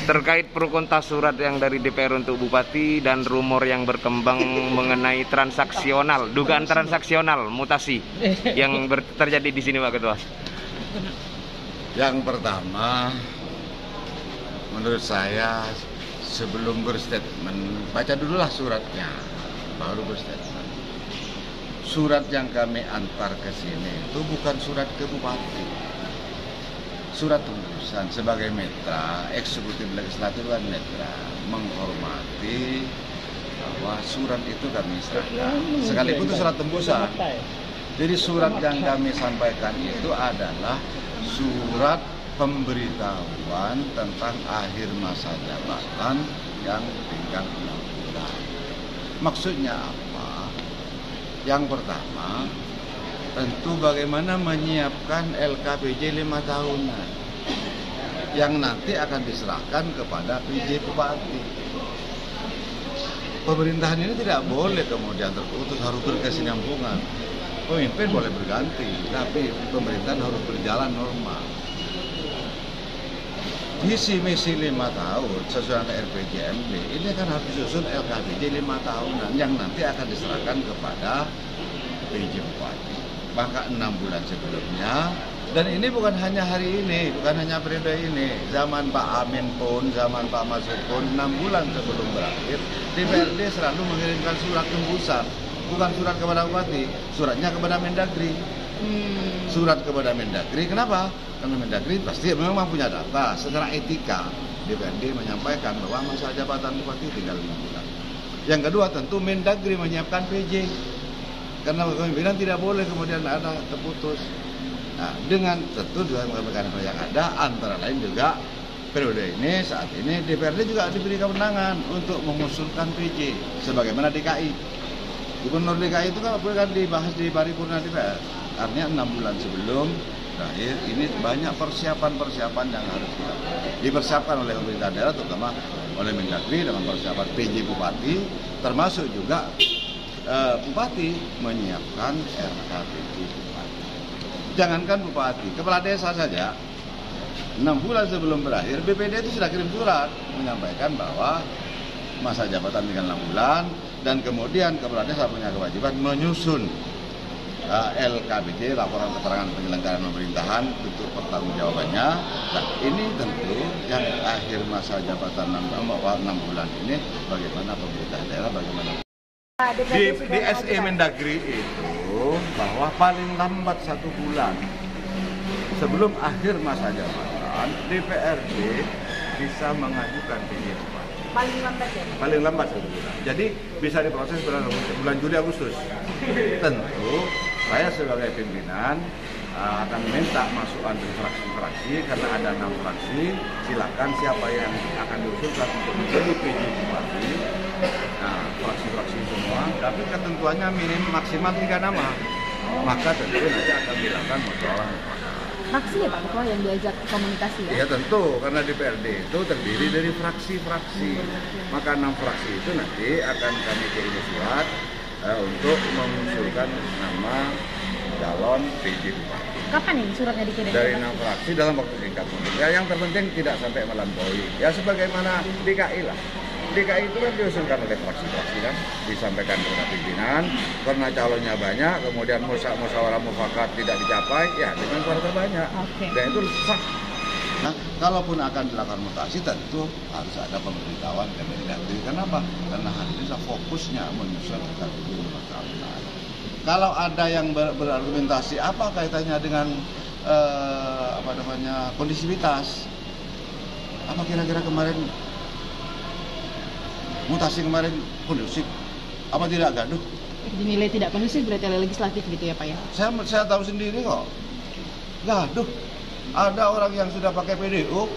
Terkait pro kontra surat yang dari DPR untuk Bupati dan rumor yang berkembang mengenai transaksional, dugaan transaksional mutasi yang terjadi di sini, Pak Ketua. Yang pertama, menurut saya sebelum berstatement, baca dululah suratnya, baru berstatement. Surat yang kami antar ke sini itu bukan surat ke Bupati, surat tembusan sebagai mitra, eksekutif legislatif dan mitra, menghormati bahwa surat itu kami serahkan. Sekalipun itu surat tembusan. Jadi surat yang kami sampaikan itu adalah surat pemberitahuan tentang akhir masa jabatan yang tinggal 6 bulan. Maksudnya apa? Yang pertama, tentu bagaimana menyiapkan LKPJ 5 tahunan yang nanti akan diserahkan kepada PJ Bupati. Pemerintahan ini tidak boleh kemudian terputus, harus berkesinambungan. Pemimpin boleh berganti, tapi pemerintahan harus berjalan normal. Visi misi 5 tahun sesuai dengan RPJMD ini kan harus disusun LKPJ 5 tahunan yang nanti akan diserahkan kepada PJ Bupati. Maka 6 bulan sebelumnya, dan ini bukan hanya hari ini, bukan hanya periode ini, zaman Pak Amin pun, zaman Pak Masud pun, 6 bulan sebelum berakhir, DPRD selalu mengirimkan surat tembusan, bukan surat kepada Bupati, suratnya kepada Mendagri. Surat kepada Mendagri, kenapa? Karena Mendagri pasti memang punya data, secara etika DPRD menyampaikan bahwa masa jabatan Bupati tinggal 5 bulan. Yang kedua tentu Mendagri menyiapkan PJ, karena kepemimpinan tidak boleh kemudian ada terputus. Nah, dengan tentu dengan mekanisme yang ada, antara lain juga periode ini, saat ini DPRD juga diberi kewenangan untuk mengusulkan PJ, sebagaimana DKI. Gubernur DKI itu kan dibahas di paripurna DPR. Artinya 6 bulan sebelum berakhir, ini banyak persiapan-persiapan yang harus dipersiapkan oleh pemerintah daerah, terutama oleh Mendagri dengan persiapan PJ Bupati, termasuk juga Bupati menyiapkan RKPJ Bupati. Jangankan Bupati, kepala desa saja 6 bulan sebelum berakhir BPD itu sudah kirim surat menyampaikan bahwa masa jabatan tinggal 6 bulan, dan kemudian kepala desa punya kewajiban menyusun LKPJ, laporan keterangan penyelenggaraan pemerintahan, bentuk pertanggungjawabannya. Nah, ini tentu yang akhir masa jabatan 6 bulan ini, bagaimana pemerintah daerah, bagaimana di SE Mendagri itu bahwa paling lambat 1 bulan sebelum akhir masa jabatan DPRD bisa mengajukan PJ Bupati. Paling lambat ya? Paling lambat 1 bulan. Jadi bisa diproses bulan Juli Agustus. Tentu saya sebagai pimpinan akan minta masukan dari fraksi-fraksi, karena ada 6 fraksi. Silakan siapa yang akan diusulkan untuk menjadi PJ Bupati. Nah, fraksi-fraksi semua, tapi ketentuannya minim maksimal 3 nama. Maka tentu nanti akan dilakukan musyawarah mufakat. Fraksi ya Pak Ketua yang diajak komunikasi ya? Ya tentu, karena DPRD itu terdiri dari fraksi-fraksi. Maka 6 fraksi itu nanti akan kami kirim surat untuk mengusulkan nama calon PJ Bupati. Kapan ini suratnya dikirim? Dari 6 fraksi dalam waktu singkat. Ya, yang terpenting tidak sampai melampaui. Ya sebagaimana DKI lah. DKI itu kan diusulkan oleh fraksi-fraksi kan, disampaikan kepada pimpinan, karena calonnya banyak, kemudian musyawarah mufakat tidak dicapai, ya dengan suara terbanyak. Dan itu sah. Nah, kalaupun akan dilakukan mutasi, tentu harus ada pemberitahuan ke Mendagri. Kenapa? Karena hari ini fokusnya menyusun RKPJ 5 tahunan. Kalau ada yang berargumentasi apa kaitannya dengan kondisivitas, apa kira-kira kemarin mutasi kemarin kondusif, apa tidak gaduh? Dinilai tidak kondusif berarti oleh legislatif gitu ya Pak ya? Saya tahu sendiri kok, gaduh. Ada orang yang sudah pakai PDU,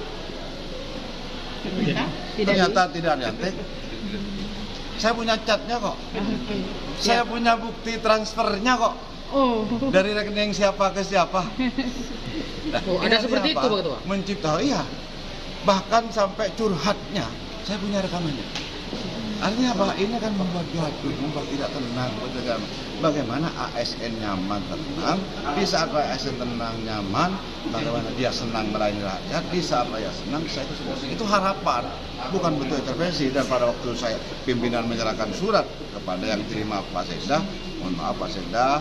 ternyata tidak nyantek. Saya punya catnya kok, saya punya bukti transfernya kok, dari rekening siapa ke siapa. Nah, ada seperti itu Pak Ketua? Mencipta, iya. Bahkan sampai curhatnya, saya punya rekamannya. Artinya apa? Ini kan membuat gaduh, membuat tidak tenang. Bagaimana ASN nyaman, tenang. Di saat ASN tenang, nyaman, bagaimana dia senang melayani rakyat. Di saat rakyat senang, saya itu sudah. Itu harapan, bukan bentuk intervensi. Dan pada waktu saya pimpinan menyerahkan surat kepada yang terima Pak Sekda, mohon maaf Pak Sekda,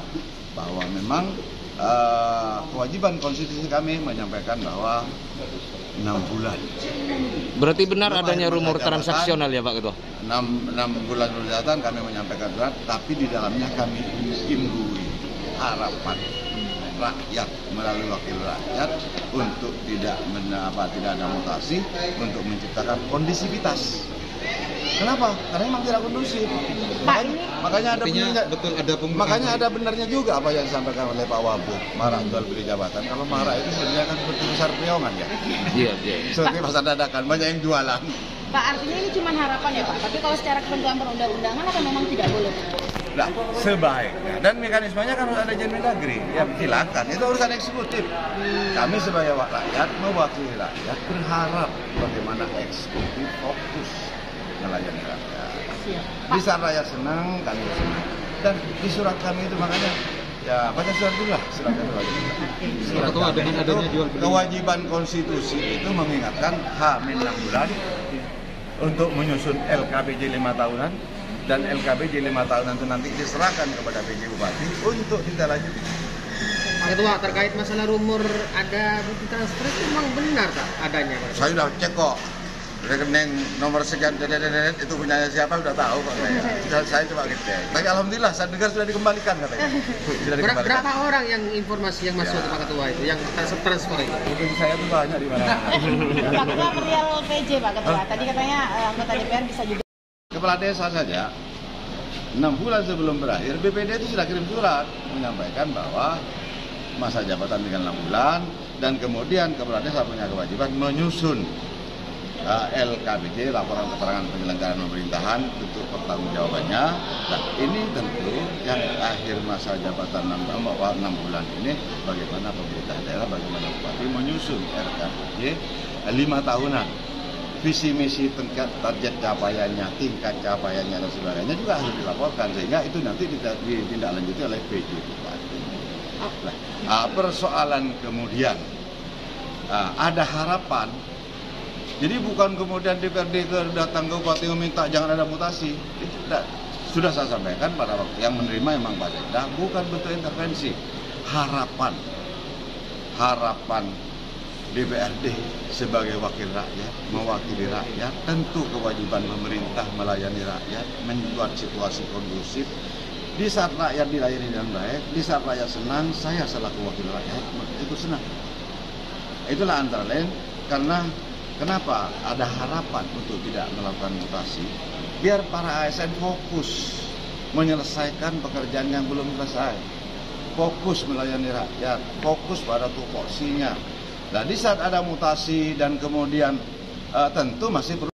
bahwa memang kewajiban konstitusi kami menyampaikan bahwa 6 bulan. Berarti benar adanya rumor transaksional ya Pak Ketua? 6 bulan jabatan kami menyampaikan surat, tapi di dalamnya kami imbui harapan rakyat melalui wakil rakyat untuk tidak ada mutasi, untuk menciptakan kondisivitas. Kenapa? Karena memang tidak kondusif. Makanya ada benarnya juga apa yang disampaikan oleh Pak Wabub, marah jual beli jabatan. Kalau marah itu sebenarnya kan seperti besar priongan ya. Iya. Seperti pasar dadakan, banyak yang jualan. Pak, artinya ini cuma harapan ya Pak, tapi kalau secara ketentuan perundang-undangan apa memang tidak boleh? Nah, sebaiknya. Dan mekanismenya kan harus ada izin Mendagri. Ya silakan, itu urusan eksekutif. Kami sebagai rakyat, mewakili rakyat, berharap bagaimana eksekutif fokus melayani rakyat. Di saat rakyat senang, kami senang. Dan di surat kami itu makanya, ya baca surat dulu lah, surat kami wajib. Surat kami itu kewajiban konstitusi itu mengingatkan H-6 bulan untuk menyusun LKPJ 5 tahunan, dan LKPJ 5 tahunan itu nanti diserahkan kepada PJ Bupati untuk ditindaklanjuti. Pak Ketua, terkait masalah rumor ada bukti transfer itu memang benar tak adanya? Pak? Saya sudah cek kok, rekening nomor sekian itu punyanya siapa sudah tahu kok saya coba ngecek. Tapi alhamdulillah saya dengar sudah dikembalikan katanya. Berapa orang yang informasi yang masuk ke Pak Ketua itu, yang transfer itu? Itu saya tuh banyak di mana. Pak Ketua perihal PJ Pak Ketua, tadi katanya anggota DPR bisa juga. Kepala desa saja 6 bulan sebelum berakhir BPD itu sudah kirim surat menyampaikan bahwa masa jabatan tinggal 6 bulan, dan kemudian kepala desa punya kewajiban menyusun LKPJ, laporan keterangan penyelenggaraan pemerintahan, untuk pertanggungjawabannya. Nah, ini tentu yang akhir masa jabatan 6 bulan ini, bagaimana pemerintah daerah, bagaimana bupati menyusun LKPJ 5 tahunan. Visi misi, tingkat target capaiannya, tingkat capaiannya dan sebagainya juga harus dilaporkan, sehingga itu nanti ditindaklanjuti oleh PJ Bupati. Nah, persoalan kemudian ada harapan. Jadi bukan kemudian DPRD datang ke Bupati meminta jangan ada mutasi. Itu sudah saya sampaikan pada waktu yang menerima memang Pak Sekda, bukan bentuk intervensi. Harapan DPRD sebagai wakil rakyat, mewakili rakyat, tentu kewajiban pemerintah melayani rakyat, membuat situasi kondusif. Di saat rakyat dilayani dengan baik, di saat rakyat senang, saya selaku wakil rakyat itu senang. Itulah antara lain karena kenapa ada harapan untuk tidak melakukan mutasi, biar para ASN fokus menyelesaikan pekerjaan yang belum selesai, fokus melayani rakyat, fokus pada tupoksinya. Nah, di saat ada mutasi dan kemudian tentu masih perlu